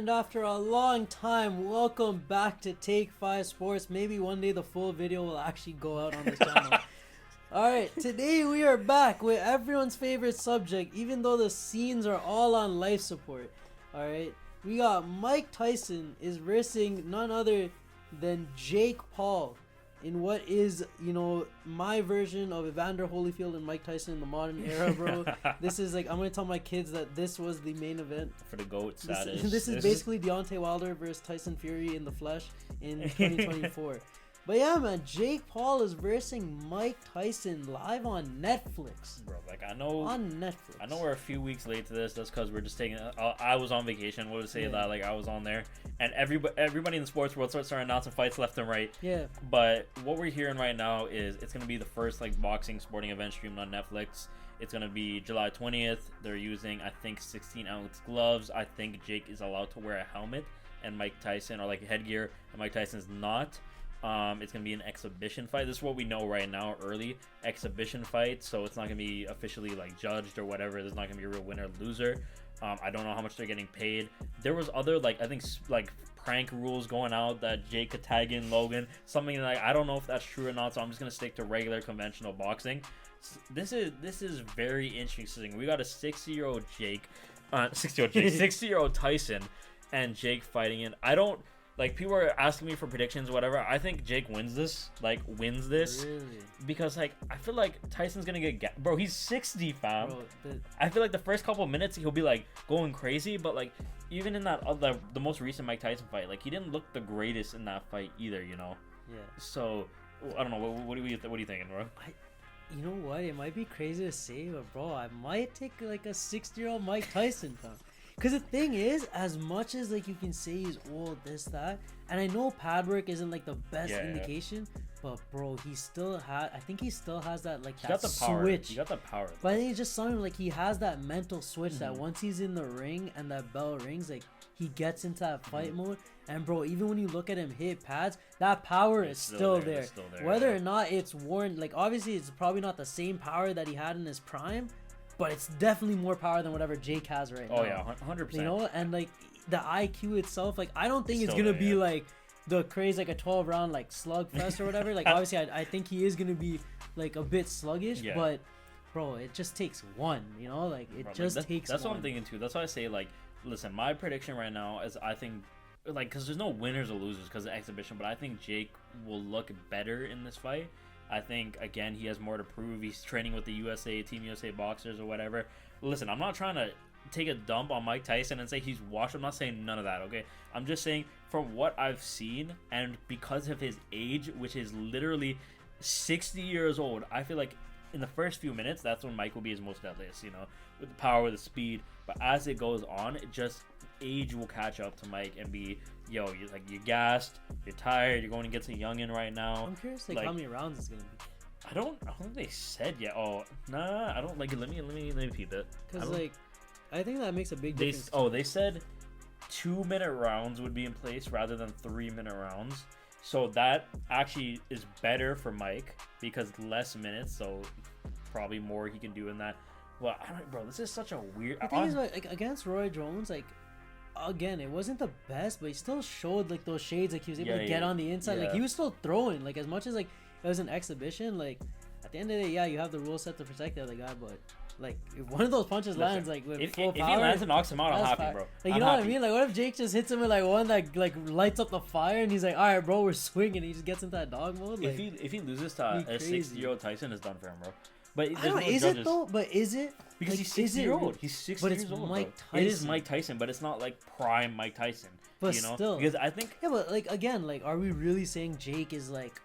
And after a long time, welcome back to TakeFive Sports. Maybe one day the full video will actually go out on this channel. Alright, today we are back with everyone's favorite subject, even though the scenes are all on life support. Alright, we got Mike Tyson is versing none other than Jake Paul in what is, my version of Evander Holyfield and Mike Tyson in the modern era, bro. This is like, I'm going to tell my kids that this was the main event. For the GOAT status. This is basically Deontay Wilder versus Tyson Fury in the flesh in 2024. But yeah, man, Jake Paul is versing Mike Tyson live on Netflix. Bro, like I know on Netflix. I know we're a few weeks late to this. That's because we're just taking. I was on vacation. We'll just say that like I was on there, and everybody in the sports world starts announcing fights left and right. Yeah. But what we're hearing right now is it's gonna be the first like boxing sporting event streamed on Netflix. It's gonna be July 20th. They're using I think 16-ounce gloves. I think Jake is allowed to wear a helmet, and Mike Tyson or like headgear, and Mike Tyson's not. It's gonna be an exhibition fight. This is what we know right now, early exhibition fight. So it's not gonna be officially like judged or whatever. There's not gonna be a real winner or loser. I don't know how much they're getting paid. There was other like I think like prank rules going out that Jake could tag in Logan. Something like I don't know if that's true or not. So I'm just gonna stick to regular conventional boxing. This is very interesting. We got a 60-year-old Jake, 60-year-old Tyson, and Jake fighting in. I don't. Like, people are asking me for predictions, whatever. I think Jake wins this. Really? Because, like, I feel like Tyson's going to get... Bro, he's 60, fam. Bro, I feel like the first couple of minutes, he'll be, like, going crazy. But, like, even in that the most recent Mike Tyson fight, like, he didn't look the greatest in that fight either, you know? Yeah. So, I don't know. What are you thinking, bro? You know what? It might be crazy to say, but, bro, I might take, like, a 60-year-old Mike Tyson, fam. Because the thing is, as much as like you can say he's old, this, that, and I know pad work isn't like the best indication, but bro, he still has. I think he still has that like that switch. He got the power. Though. But I think it's just something like he has that mental switch that once he's in the ring and that bell rings, like he gets into that fight mode. And bro, even when you look at him hit pads, that power is still there. Whether or not it's worn, like obviously it's probably not the same power that he had in his prime. But it's definitely more power than whatever Jake has right now. Oh yeah, 100%. You know, and like the IQ itself, like I don't think it's gonna be like the crazy like a 12-round like slugfest or whatever. Like obviously, I think he is gonna be like a bit sluggish, but bro, it just takes one. You know, like it takes. That's what I'm thinking too. That's why I say like, listen, my prediction right now is I think like because there's no winners or losers because of the exhibition, but I think Jake will look better in this fight. I think, again, he has more to prove. He's training with the Team USA boxers or whatever. Listen, I'm not trying to take a dump on Mike Tyson and say he's washed. I'm not saying none of that, okay? I'm just saying from what I've seen and because of his age, which is literally 60 years old, I feel like in the first few minutes, that's when Mike will be his most deadliest, you know, with the power, with the speed. But as it goes on, it just age will catch up to Mike and be, you're gassed, you're tired, you're going against a youngin right now. I'm curious like how many rounds it's gonna be. I don't think they said yet. Oh nah, I don't like it. Let me peep it. Because like I think that makes a big difference. They said 2-minute rounds would be in place rather than 3-minute rounds. So that actually is better for Mike because less minutes, so probably more he can do in that. Well, I don't, bro. This is such a weird. The thing is, like against Roy Jones, like again, it wasn't the best, but he still showed like those shades. Like he was able to get on the inside. Like he was still throwing. Like as much as like it was an exhibition. Like at the end of the day, you have the rule set to protect the other guy, but like if one of those punches lands like with full power, if he lands and knocks him out, I'm happy, bro. Like you know what I mean? Like what if Jake just hits him with like one that like lights up the fire and he's like, all right, bro, we're swinging. And he just gets into that dog mode. Like, if he loses to a 60-year-old Tyson, it's done for him, bro. But I don't know, is it though? But is it? Because he's 60-year-old. He's 60 years old. Mike Tyson. It is Mike Tyson, but it's not like prime Mike Tyson. But you know? still, because I think but like again, like are we really saying Jake is like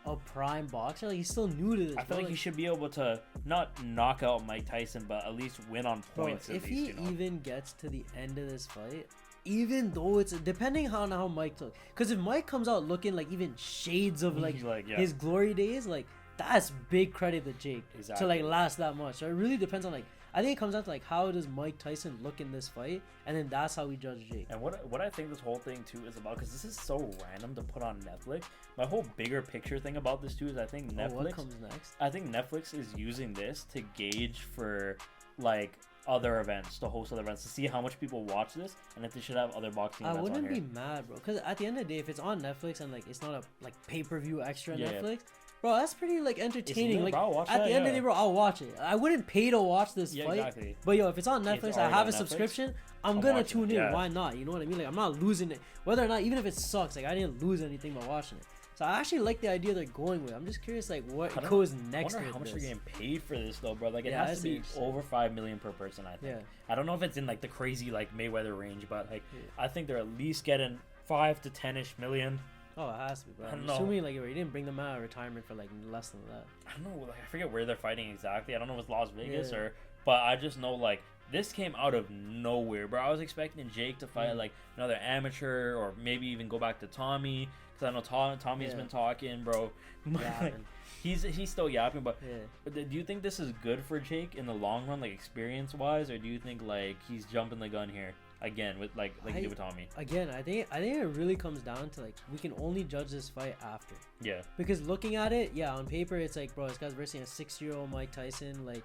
a prime boxer? Like he's still new to this. I feel like he should be able to not knock out Mike Tyson, but at least win on points. Bro, if he even gets to the end of this fight, even though it's depending on how Mike looks, because if Mike comes out looking like even shades of like his glory days, like. That's big credit to Jake to like last that much. So it really depends on like I think it comes down to like how does Mike Tyson look in this fight, and then that's how we judge Jake. And what I think this whole thing too is about, because this is so random to put on Netflix. My whole bigger picture thing about this too is I think Netflix. What comes next? I think Netflix is using this to gauge for like other events, to host other events, to see how much people watch this, and if they should have other boxing I events on wouldn't here. be mad, bro. Because at the end of the day, if it's on Netflix and like it's not a like pay-per-view extra on Yeah. Netflix, bro, that's pretty like entertaining. lit, Like bro. Watch at that, the end of yeah. the day, bro, I'll watch it. I wouldn't pay to watch this Yeah, fight. exactly. But yo, if it's on Netflix, I already have on a Netflix, subscription. I'm I'm gonna watching tune it, in. yeah. Why not? You know what I mean? Like I'm not losing it. Whether or not, even if it sucks, like I didn't lose anything by watching it. So I actually like the idea they're going with. I'm just curious, like what goes next. I wonder how much with they're this. getting paid for this though, bro. Like it Yeah, has to that's be interesting. over $5 million per person. I think. Yeah. I don't know if it's in like the crazy like Mayweather range, but like Yeah. I think they're at least getting 5 to 10-ish million. Oh, it has to be, bro. I don't I'm know. assuming like you didn't bring them out of retirement for like less than that. I don't know. Like I forget where they're fighting exactly. I don't know if it's Las Vegas Yeah. or, but I just know like this came out of nowhere, bro. I was expecting Jake to fight like another amateur or maybe even go back to Tommy, because I know Tommy's Yeah. been talking, bro. Yapping. He's still yapping, but Yeah. But do you think this is good for Jake in the long run, like experience wise, or do you think like he's jumping the gun here again with like he did with Tommy? Again, I think it really comes down to like we can only judge this fight after. Yeah. Because looking at it, yeah, on paper it's like, bro, this guy's versing a 6-year-old Mike Tyson. Like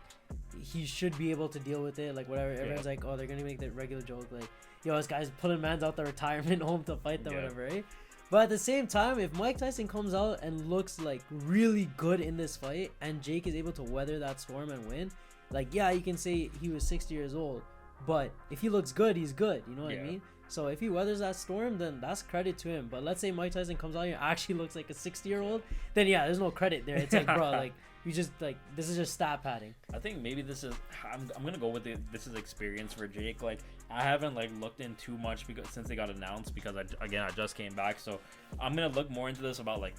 he should be able to deal with it. Like whatever. Everyone's like, oh, they're gonna make that regular joke, like, yo, this guy's pulling mans out the retirement home to fight them, Yeah. whatever, right? But at the same time, if Mike Tyson comes out and looks like really good in this fight, and Jake is able to weather that storm and win, like yeah, you can say he was 60 years old, but if he looks good, he's good. You know what I Yeah. mean? So if he weathers that storm, then that's credit to him. But let's say Mike Tyson comes out here and actually looks like a 60-year-old, then yeah, there's no credit there. It's like, bro, like you just like this is just stat padding. I think maybe this is. I'm gonna go with it. This is experience for Jake. Like I haven't like looked in too much because since they got announced, because I just came back, so I'm gonna look more into this about like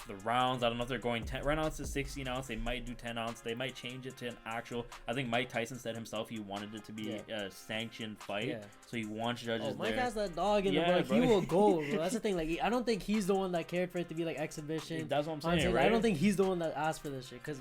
the rounds. I don't know if they're going 10 right now. It's a 16 ounce. They might do 10 ounce. They might change it to an actual. I think Mike Tyson said himself he wanted it to be a sanctioned fight, Yeah. so he wants judges Oh, Mike there. has that dog in Yeah, the bro. He will go, bro. That's the thing. Like, I don't think he's the one that cared for it to be like exhibition. That's what I'm saying, Honestly, right? I don't think he's the one that asked for this shit. Cause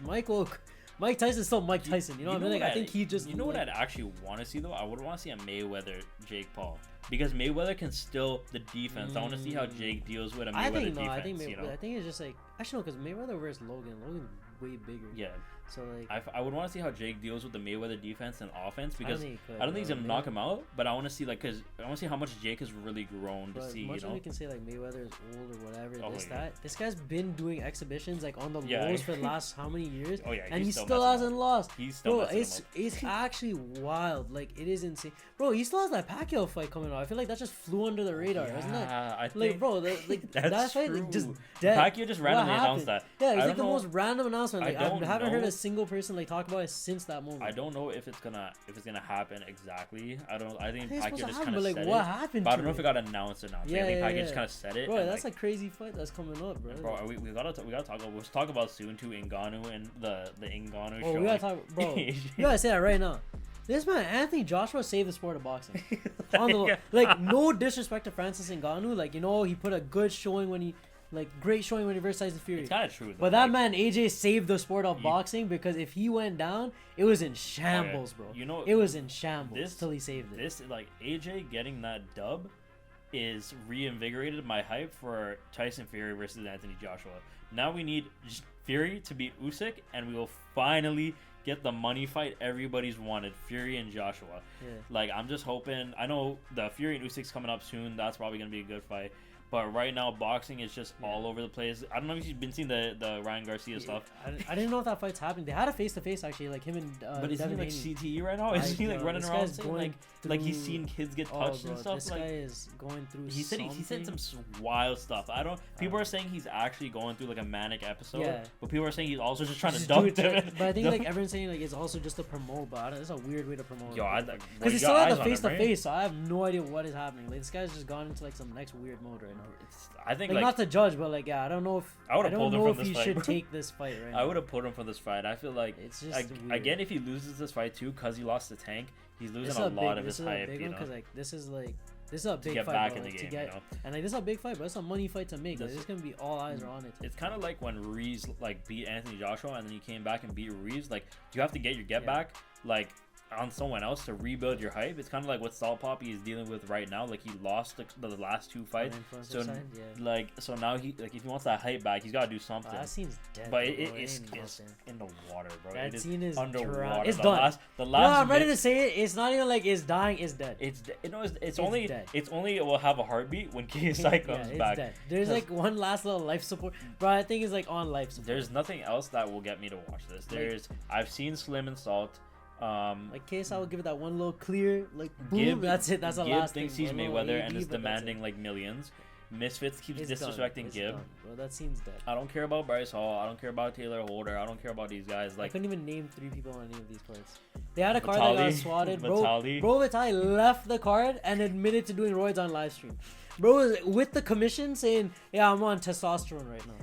Mike Tyson's still Mike Tyson. You know what I mean? Like, I think he just. You know what I'd actually want to see though? I would want to see a Mayweather Jake Paul, because Mayweather can still the defense. I want to see how Jake deals with a Mayweather I think no. defense. I think you know? I think it's just like actually no, because Mayweather versus Logan. Logan's way bigger. Yeah. So like. I would want to see how Jake deals with the Mayweather defense and offense, because he could, I don't think he's bro. gonna knock him out, but I want to see like because I want to see how much Jake has really grown to But see. as much You as know, we can say like Mayweather is old or whatever, Oh, yeah. this guy's been doing exhibitions like on the Yeah. lows for the last how many years, Oh, yeah, and he he's still still messing hasn't up. lost. He's still Bro, messing him it's actually wild. Like it is insane, bro. He still has that Pacquiao fight coming out. I feel like that just flew under the radar, isn't it? Yeah, I Like, think bro, like that's that fight like, just true. dead. Pacquiao just randomly What announced happened? that. Yeah, I it's like don't the know- most random announcement. Like I don't haven't heard know. a single person like talk about it since that moment. I don't know if it's gonna happen exactly. I think I think it's Pacquiao supposed to just happen, kind but of like said what it. happened? But I to don't know if it got announced or not. Yeah, I think yeah, Pacquiao yeah. just kind of said it. Bro, and, that's like, a crazy fight that's coming up, bro. bro, we gotta talk about. We'll talk about soon too. Ngannou and the Ngannou Oh, show. we gotta talk, bro. You gotta say that right now. This man, Anthony Joshua, saved the sport of boxing. On the Yeah. like, no disrespect to Francis Ngannou. Like, you know, he put a good showing when he, like, great showing when he versed Tyson Fury. It's kind of true. Though. But that like, man, AJ, saved the sport of boxing because if he went down, it was in shambles, bro. You know, it was in shambles this- till he saved it. This like AJ getting that dub is reinvigorated my hype for Tyson Fury versus Anthony Joshua. Now we need Fury to beat Usyk, and we will finally get the money fight everybody's wanted, Fury and Joshua. Yeah. Like, I'm just hoping. I know the Fury and Usyk's coming up soon. That's probably gonna be a good fight. But right now, boxing is just all over the place. I don't know if you've been seeing the Ryan Garcia stuff. I didn't know if that fight's happening. They had a face-to-face, actually, like him and But is he Devin like Haney. CTE right now? Is he like running this around guy's saying going like he's through- seen kids get Oh, touched bro, and stuff? this Like guy is going through he said something. some wild stuff. I don't. People are saying he's actually going through like a manic episode. Yeah. But people are saying he's also just trying to Just dump do it, them. but I think like everyone's saying like it's also just to promote, but I don't, it's a weird way to promote. Yo, because he still had the face-to-face, so I have no idea what is happening. Like this guy's just gone into like some next weird mode right now. I think Like, not to judge, but like yeah, I don't know if I would've don't pulled him know from if this he fight, should bro. take this fight right now. I would have put him for this fight. I feel like It's just weird. again, if he loses this fight too, cause he lost to Tank, he's This losing is a lot of this his is a hype. big You one know, because like this is a big get fight, back bro, in the like, game. to get, You know, and like this is a big fight, but it's a money fight to make. Like, This- it's gonna be all eyes are on it. it's kind of like when Ruiz like beat Anthony Joshua and then he came back and beat Ruiz. Like you have to get your get Yeah. back. Like on someone else to rebuild your hype. It's kind of like what Salt Poppy is dealing with right now. Like he lost the last 2 fights, so so now he like if he wants that hype back, he's got to do something. That seems dead. But it's in the water, bro. That scene is underwater. It's done. The last. No, I'm ready to say it. It's not even like it's dying. It's dead. It's only dead. It's only it will have a heartbeat when KSI comes back. Dead. There's like one last little life support, bro. I think it's like on life support. There's nothing else that will get me to watch this. I've seen Slim and Salt. Like KSI will give it that one little clear, like boom. That's it. That's the last thing. Thinks he's Mayweather and is demanding like millions. Misfits keeps disrespecting Gib. Done, bro. That seems dead. I don't care about Bryce Hall. I don't care about Taylor Holder. I don't care about these guys. Like I couldn't even name 3 people on any of these cards. They had a card that got swatted. Bro, Vitaly left the card and admitted to doing roids on live stream. Bro was with the commission saying, "Yeah, I'm on testosterone right now."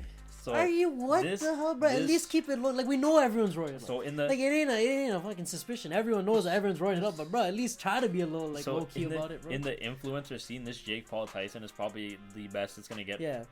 So are you what the hell, bro? At least keep it low. Like we know everyone's roided up. So in the like it ain't a fucking suspicion. Everyone knows that everyone's roided up, but bro, at least try to be a little like low key about it, bro. In the influencer scene, this Jake Paul Tyson is probably the best it's gonna get. Yeah.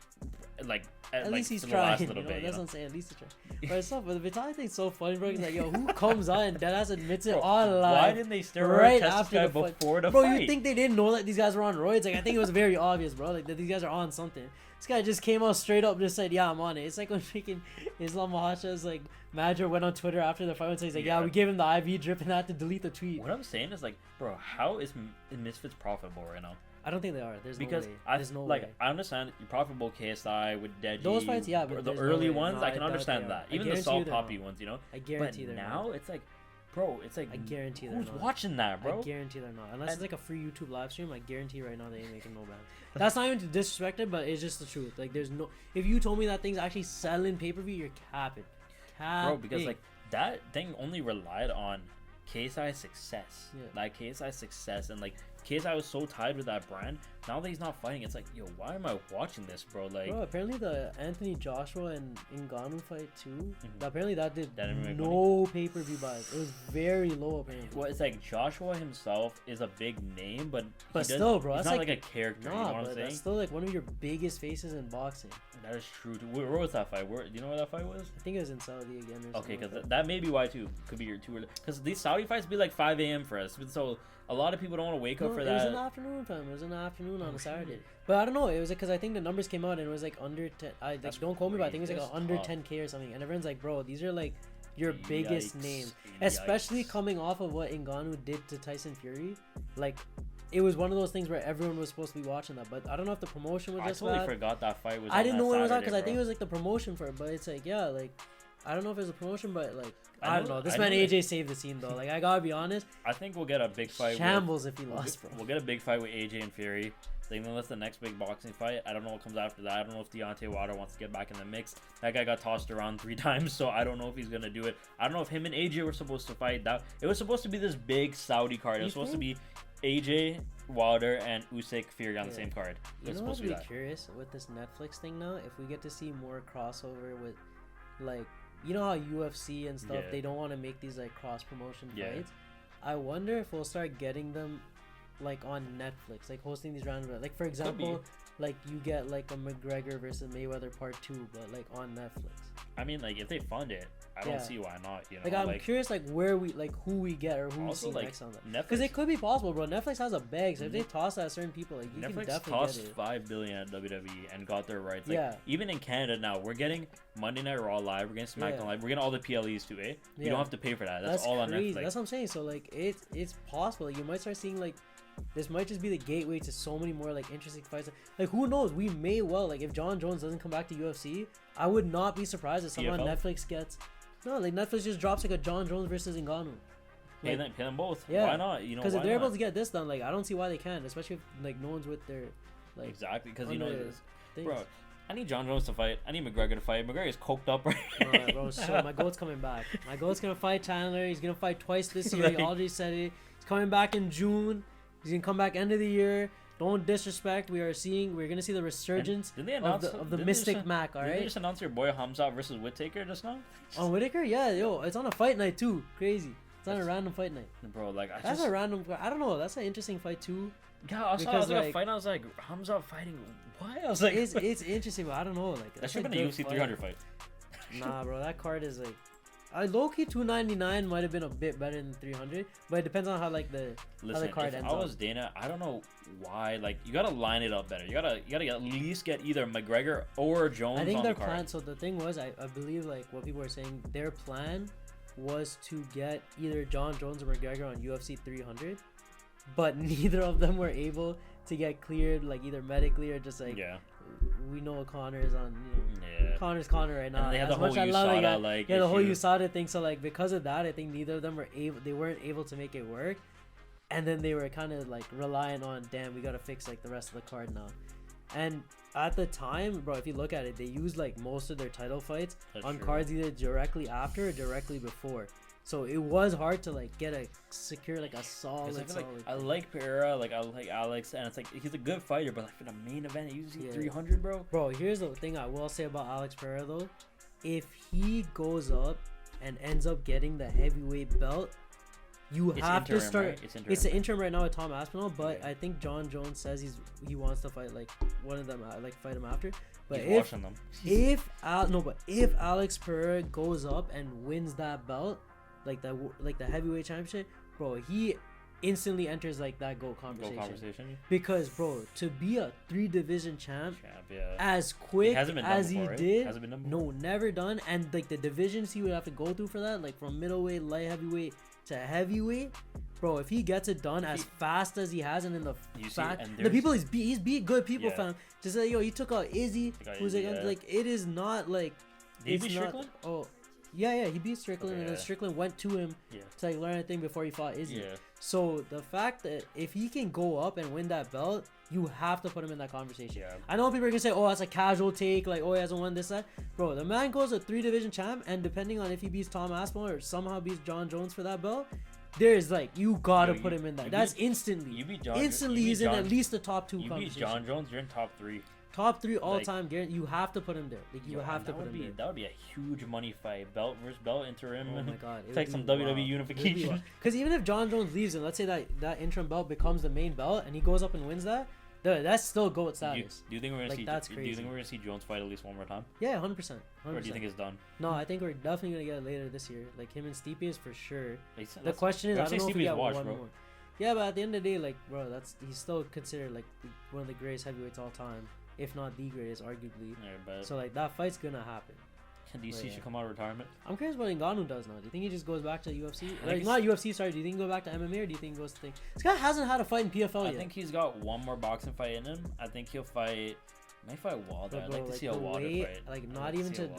Like at least he's trying. That's what I'm saying. At least he's trying. But it's not. But the Vitaly thing's so funny, bro. He's like, yo, who comes on and deadass admits it all live? Why didn't they steroid test this guy before the fight? Bro, you think they didn't know that these guys were on roids? Like I think it was very obvious, bro. Like that these guys are on something. This guy just came out straight up and just said, "Yeah, I'm on it." It's like when freaking Islam Makhav's like manager went on Twitter after the fight and said, "He's like, yeah, we gave him the IV drip and had to delete the tweet." What I'm saying is like, bro, how is Misfits profitable right now? I don't think they are. There's because no way. There's no way. I understand you're profitable KSI with Deji. Those fights, yeah, but the early ones, I can understand that. Even the Salt Poppy ones, you know. I guarantee but now it's like. Bro, it's like I guarantee who's watching that, bro? I guarantee they're not. Unless it's like a free YouTube live stream, I guarantee right now they ain't making no band. That's not even to disrespect it, but it's just the truth. Like there's no if you told me that thing's actually selling pay-per-view, you're capping. Bro, because like that thing only relied on KSI's success. Yeah. Like KSI's success and like KSI was so tied with that brand. Now that he's not fighting, it's like, yo, why am I watching this, bro? Like, bro, apparently the Anthony Joshua and Ngannou fight too. Apparently that did no pay-per-view buys. It was very low apparently. Well, it's like Joshua himself is a big name, but still, bro, he's not like a character. Nah, you know what I'm saying? That's still like one of your biggest faces in boxing. That is true. Where was that fight? Do you know where that fight was? I think it was in Saudi again. Or okay, because that may be why too. Could be your too early. Because these Saudi fights be like 5 a.m. for us, so a lot of people don't want to wake up for that. It was in the afternoon time. It was in the afternoon on a Saturday. But I don't know. It was because I think the numbers came out and it was like under 10. Don't quote me, but I think it was like under 10K or something. And everyone's like, bro, these are like your biggest names, especially coming off of what Ngannou did to Tyson Fury. Like, it was one of those things where everyone was supposed to be watching that. But I don't know if the promotion was just. I totally forgot that fight was. I didn't know when it was out because I think it was like the promotion for it. But it's like, yeah, like. I don't know if it was a promotion, but like I don't know. This man AJ saved the scene though. Like I gotta be honest. I think we'll get a big fight. Shambles if he lost, bro. We'll get a big fight with AJ and Fury. Then that's the next big boxing fight. I don't know what comes after that. I don't know if Deontay Wilder wants to get back in the mix. That guy got tossed around 3 times, so I don't know if he's gonna do it. I don't know if him and AJ were supposed to fight. That it was supposed to be this big Saudi card. It was supposed to be AJ, Wilder, and Usyk Fury on the same card. You know, I'd be curious with this Netflix thing now if we get to see more crossover with, like. You know how UFC and stuff, they don't want to make these like cross promotion fights. I wonder if we'll start getting them like on Netflix, like hosting these random, like for example, like you get like a McGregor versus Mayweather part 2, but like on Netflix. I mean, like if they fund it, I don't see why not. You know, like I'm curious, like where we, like who we get or who we see next on that. Because it could be possible, bro. Netflix has a bag, so if they toss that at certain people, like you can definitely tossed get it. $5 billion at WWE and got their rights. Like, even in Canada now, we're getting Monday Night Raw live, we're getting SmackDown live, we're getting all the PLEs too, eh? You don't have to pay for that. That's all crazy. On Netflix. That's what I'm saying. So like it's possible. Like, you might start seeing like. This might just be the gateway to so many more like interesting fights. Like who knows? We may well like if John Jones doesn't come back to UFC, I would not be surprised if someone on Netflix gets like Netflix just drops like a John Jones versus Ngannou. Like, pay them both. Yeah. Why not? You know, because if they're able to get this done, like I don't see why they can't, especially if like no one's with their like exactly because you know this, bro. I need John Jones to fight. I need McGregor to fight. McGregor is coked up right now. Bro, so my goat's coming back. My goat's gonna fight Chandler. He's gonna fight twice this year. He already said it. He's coming back in June. He's gonna come back end of the year. Don't disrespect. We're gonna see the resurgence of the Mystic Mac. All right. Did they just announce your boy Hamza versus Whittaker just now? On Whittaker, yeah, yo, it's on a fight night too. Crazy. It's on a random fight night. Bro, like that's a random. I don't know. That's an interesting fight too. Yeah, I was like a fight. I was like Hamza fighting. What? I was like, it's interesting, but I don't know. Like that should have been a UFC 300 fight. Nah, bro, that card is like. low-key 299 might have been a bit better than 300, but it depends on how like the card if ends I was Dana, I don't know why. Like, you gotta line it up better. You gotta at least get either McGregor or Jones. I think on their the card. plan. So the thing was, I believe like what people were saying, their plan was to get either John Jones or McGregor on UFC 300, but neither of them were able to get cleared, like either medically or just like we know Connor is on, Connor's Connor right now. And they had as the whole much I love it, like the whole USADA thing. So like because of that, I think neither of them weren't able to make it work, and then they were kind of like relying on, damn, we gotta fix like the rest of the card now. And at the time, bro, if you look at it, they used like most of their title fights on cards either directly after or directly before. So it was hard to like secure like a solid. I like Pereira, like I like Alex, and it's like he's a good fighter, but like for the main event, usually 300, bro. Bro, here's the thing I will say about Alex Pereira though: if he goes up and ends up getting the heavyweight belt, you have to start. Right? It's an interim right now with Tom Aspinall, but I think John Jones says he wants to fight like one of them, like fight him after. But if Alex Pereira goes up and wins that belt, like the heavyweight championship, bro, he instantly enters like that GOAT conversation. Because bro, to be a 3-division champ as quick as he did, no, never done. And like the divisions he would have to go through for that, like from middleweight, light heavyweight to heavyweight, bro, if he gets it done as fast as he has, and in the people he's beat good people, fam. Just like, yo, he took out Izzy, who's like it is not like did he beat Strickland? Oh yeah, he beat Strickland, and then Strickland went to him to like learn a thing before he fought Izzy. So the fact that if he can go up and win that belt, you have to put him in that conversation. I know people are gonna say, oh, that's a casual take, like, oh, he hasn't won this, that. Bro, the man goes a 3-division champ, and depending on if he beats Tom Aspinall or somehow beats John Jones for that belt, there's like, you gotta put him in that. That's instantly. You beat John. Instantly, he's in at least the top 2 conversation. You beat John Jones, you're in top 3. Top 3 all time, guarantee. You have to put him there. Like you have to put him there. That would be a huge money fight, belt versus belt interim. Oh my god, it's like some WWE unification. Because even if John Jones leaves, and let's say that interim belt becomes the main belt, and he goes up and wins that, that's still GOAT status. Do you think we're gonna see? That's crazy. Do you think we're gonna see Jones fight at least one more time? Yeah, 100%. Or do you think it's done? No, I think we're definitely gonna get it later this year. Like him and Stipe is for sure. The question is, I don't know if we get one more. Yeah, but at the end of the day, like, bro, he's still considered like one of the greatest heavyweights all time, if not the greatest, arguably. So like that fight's gonna happen. DC should come out of retirement. I'm curious what Ngannou does now. Do you think he just goes back to UFC? Like, not UFC, sorry. Do you think he goes back to MMA, or do you think he goes to thing? This guy hasn't had a fight in PFL yet. I think he's got one more boxing fight in him. I think he'll fight. Might fight Wilder. I'd like to see a Wilder fight. Like, not even to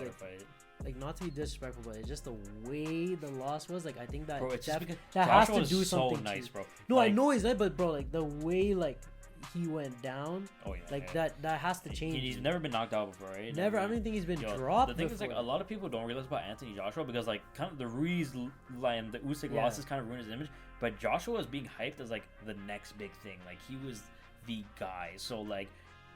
like, not to be disrespectful, but it's just the way the loss was. Like, I think that that has to do something. So nice, bro. No, like, I know he's that, but bro, like the way like he went down. Oh yeah. Like that has to change. He's never been knocked out before, right? Never. I don't even think he's been dropped. The thing is, like, a lot of people don't realize about Anthony Joshua, because like kind of the Ruiz and the Usyk losses kind of ruined his image. But Joshua was being hyped as like the next big thing. Like he was the guy. So like,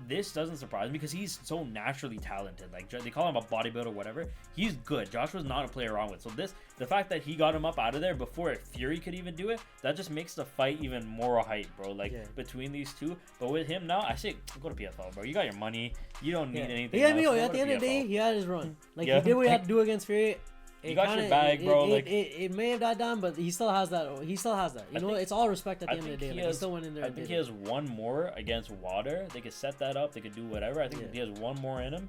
this doesn't surprise me because he's so naturally talented. Like, they call him a bodybuilder or whatever. He's good. Joshua's not a play around with. So the fact that he got him up out of there before Fury could even do it, that just makes the fight even more hype, bro. Like, between these two. But with him now, I say go to PFL, bro. You got your money. You don't need anything else. At the end of the day, he had his run. Like, he did what he had to do against Fury. You got your bag, bro. It may have died down, but he still has that. You know, it's all respect at the end of the day. He still went in there. I think he has one more against Wilder. They could set that up. They could do whatever. I think he has one more in him.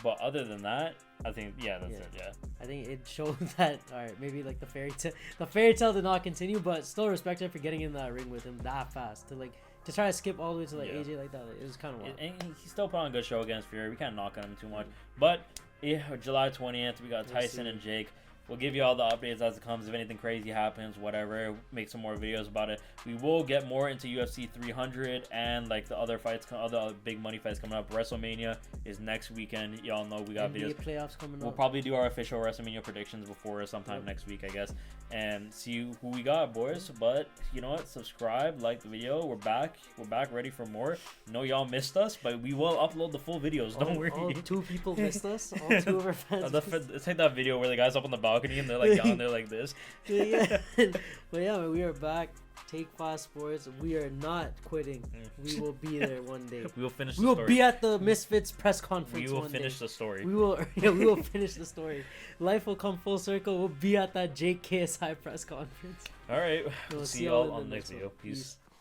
But other than that, I think that's it. Yeah. I think it showed that. All right, maybe like the fairy tale did not continue, but still respect him for getting in that ring with him that fast to try to skip all the way to like AJ like that. It was kind of wild. And he still put on a good show against Fury. We can't knock on him too much, but. Yeah, July 20th, we got Tyson and Jake. We'll give you all the updates as it comes. If anything crazy happens, whatever, make some more videos about it. We will get more into UFC 300 and like the other fights, other big money fights coming up. WrestleMania is next weekend. Y'all know we got NBA videos. Playoffs coming up. We'll probably do our official WrestleMania predictions before sometime next week, I guess, and see who we got, boys. But you know what? Subscribe, like the video. We're back. We're back, ready for more. No, y'all missed us, but we will upload the full videos. Don't worry. All 2 people missed us. All 2 of our fans. It's like that video where the guy's up on the balcony balcony and they're like down there like this. Yeah. But yeah, man, we are back. Take 5 Sports. We are not quitting. We will be there one day. We will finish. We will be at the Misfits press conference. We will finish the story. We will. Yeah, we will finish the story. Life will come full circle. We'll be at that Jake KSI press conference. All right. We'll See y'all on the next video. Peace.